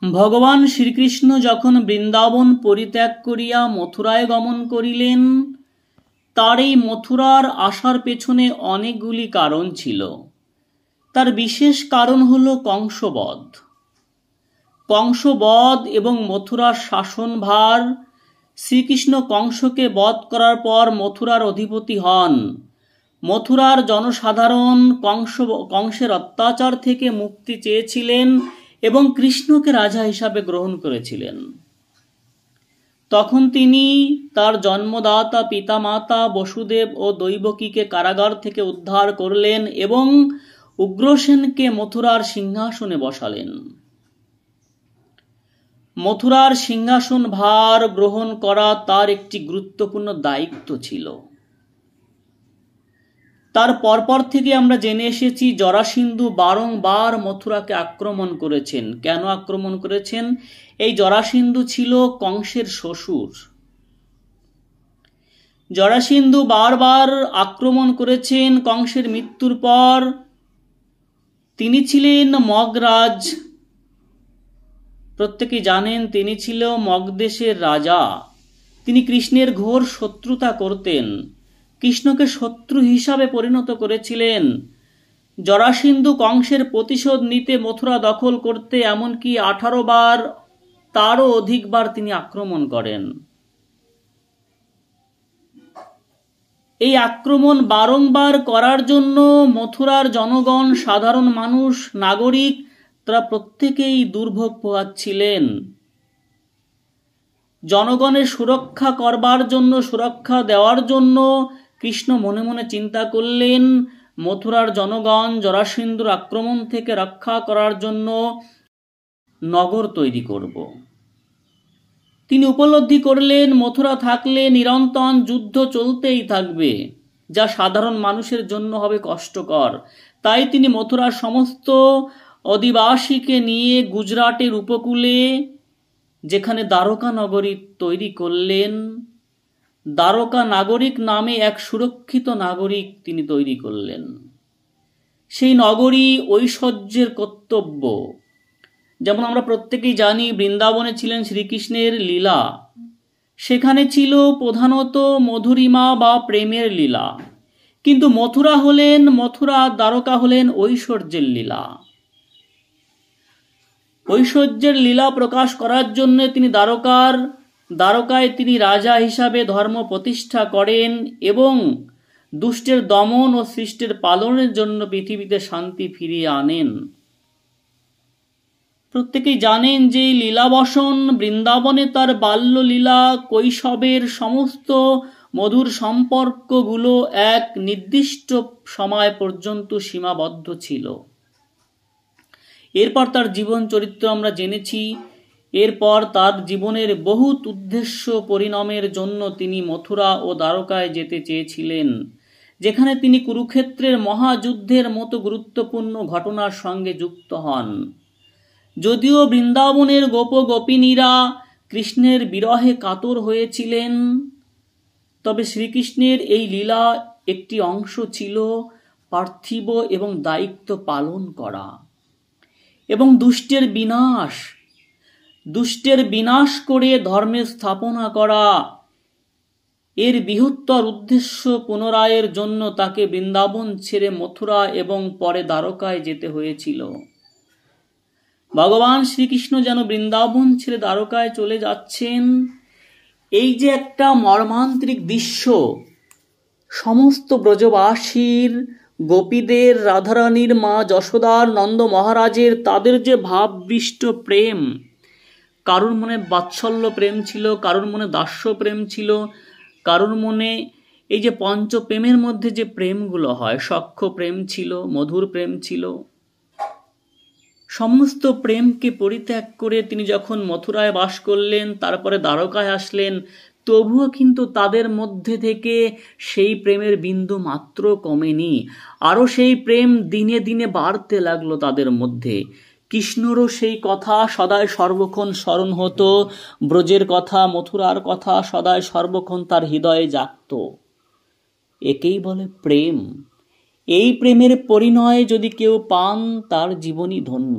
ভগবান শ্রীকৃষ্ণ যখন বৃন্দাবন পরিত্যাগ করিয়া মথুরায় গমন করিলেন, তার এই মথুরার আসার পেছনে অনেকগুলি কারণ ছিল। তার বিশেষ কারণ হল কংসবধ। কংসবধ এবং মথুরার শাসনভার। শ্রীকৃষ্ণ কংসকে বধ করার পর মথুরার অধিপতি হন। মথুরার জনসাধারণ কংসের অত্যাচার থেকে মুক্তি চেয়েছিলেন এবং কৃষ্ণকে রাজা হিসাবে গ্রহণ করেছিলেন। তখন তিনি তার জন্মদাতা পিতামাতা বসুদেব ও দৈবকীকে কারাগার থেকে উদ্ধার করলেন এবং উগ্রসেনকে মথুরার সিংহাসনে বসালেন। মথুরার সিংহাসন ভার গ্রহণ করা তার একটি গুরুত্বপূর্ণ দায়িত্ব ছিল। তার পরপর থেকে আমরা জেনে এসেছি জরাসিন্ধু বারংবার মথুরাকে আক্রমণ করেছেন। কেন আক্রমণ করেছেন? এই জরাসিন্ধু ছিল কংসের শ্বশুর। জরাসিন্ধু বারবার আক্রমণ করেছেন কংসের মৃত্যুর পর। তিনি ছিলেন মগরাজ। প্রত্যেকেই জানেন তিনি ছিল মগদেশের রাজা। তিনি কৃষ্ণের ঘোর শত্রুতা করতেন, কৃষ্ণকে শত্রু হিসাবে পরিণত করেছিলেন। জরাসিন্ধু কংসের প্রতিশোধ নিতে মথুরা দখল করতে এমনকি 18 বার তারও অধিকবার তিনি আক্রমণ করেন। এই আক্রমণ বারংবার করার জন্য মথুরার জনগণ, সাধারণ মানুষ, নাগরিক, তারা প্রত্যেকেই দুর্ভোগ পোহাচ্ছিলেন। জনগণের সুরক্ষা করবার জন্য, সুরক্ষা দেওয়ার জন্য কৃষ্ণ মনে মনে চিন্তা করলেন মথুরার জনগণ জরাসিন্ধুর আক্রমণ থেকে রক্ষা করার জন্য নগর তৈরি করব। তিনি উপলব্ধি করলেন মথুরা থাকলে নিরন্তর যুদ্ধ চলতেই থাকবে, যা সাধারণ মানুষের জন্য হবে কষ্টকর। তাই তিনি মথুরার সমস্ত অধিবাসীকে নিয়ে গুজরাটের উপকূলে, যেখানে দ্বারকা নগরী তৈরি করলেন, দ্বারকা নাগরিক নামে এক সুরক্ষিত নাগরিক তিনি তৈরি করলেন। সেই নগরী ঐশ্বর্যের কর্তব্য। যেমন আমরা প্রত্যেকেই জানি বৃন্দাবনে ছিলেন শ্রীকৃষ্ণের লীলা, সেখানে ছিল প্রধানত মধুরিমা বা প্রেমের লীলা। কিন্তু মথুরা দ্বারকা হলেন ঐশ্বর্যের লীলা। ঐশ্বর্যের লীলা প্রকাশ করার জন্য তিনি দ্বারকায় তিনি রাজা হিসাবে ধর্ম প্রতিষ্ঠা করেন এবং দুষ্টের দমন ও সৃষ্টের পালনের জন্য পৃথিবীতে শান্তি ফিরিয়ে আনেন। প্রত্যেকেই জানেন যে লীলাবসন বৃন্দাবনে তার বাল্যলীলা, কৈশবের সমস্ত মধুর সম্পর্কগুলো এক নির্দিষ্ট সময় পর্যন্ত সীমাবদ্ধ ছিল। এরপর তার জীবন চরিত্র আমরা জেনেছি। এরপর তার জীবনের বহুত উদ্দেশ্য পরিণামের জন্য তিনি মথুরা ও দ্বারকায় যেতে চেয়েছিলেন, যেখানে তিনি কুরুক্ষেত্রের মহাযুদ্ধের মতো গুরুত্বপূর্ণ ঘটনার সঙ্গে যুক্ত হন। যদিও বৃন্দাবনের গোপীনীরা কৃষ্ণের বিরহে কাতর হয়েছিলেন, তবে শ্রীকৃষ্ণের এই লীলা একটি অংশ ছিল পার্থিব এবং দায়িত্ব পালন করা এবং দুষ্টের বিনাশ করে ধর্মের স্থাপনা করা। এর বৃহত্তর উদ্দেশ্য পুনরায়ের জন্য তাকে বৃন্দাবন ছেড়ে মথুরা এবং পরে দ্বারকায় যেতে হয়েছিল। ভগবান শ্রীকৃষ্ণ যেন বৃন্দাবন ছেড়ে দ্বারকায় চলে যাচ্ছেন, এই যে একটা মর্মান্তিক দৃশ্য, সমস্ত ব্রজবাসীর, গোপীদের, রাধারানীর, মা যশোদার, নন্দ মহারাজের, তাদের যে ভাববিষ্ট প্রেম, কারুর মনে বাৎসল্য প্রেম ছিল, কারুর মনে দাস্য প্রেম ছিল, কারুর মনে এই যে পঞ্চপ্রেমের মধ্যে যে প্রেমগুলো হয়, সখ্য প্রেম ছিল, মধুর প্রেম ছিল। সমস্ত প্রেমকে পরিত্যাগ করে তিনি যখন মথুরায় বাস করলেন, তারপরে দ্বারকায় আসলেন, তবুও কিন্তু তাদের মধ্যে থেকে সেই প্রেমের বিন্দু মাত্র কমেনি। আরও সেই প্রেম দিনে দিনে বাড়তে লাগলো তাদের মধ্যে। কৃষ্ণরও সেই কথা সদায় সর্বক্ষণ স্মরণ হতো, ব্রজের কথা, মথুরার কথা সদায় সর্বক্ষণ তার হৃদয়ে জাগত। একেই বলে প্রেম। এই প্রেমের পরিণয় যদি কেউ পান, তার জীবনই ধন্য।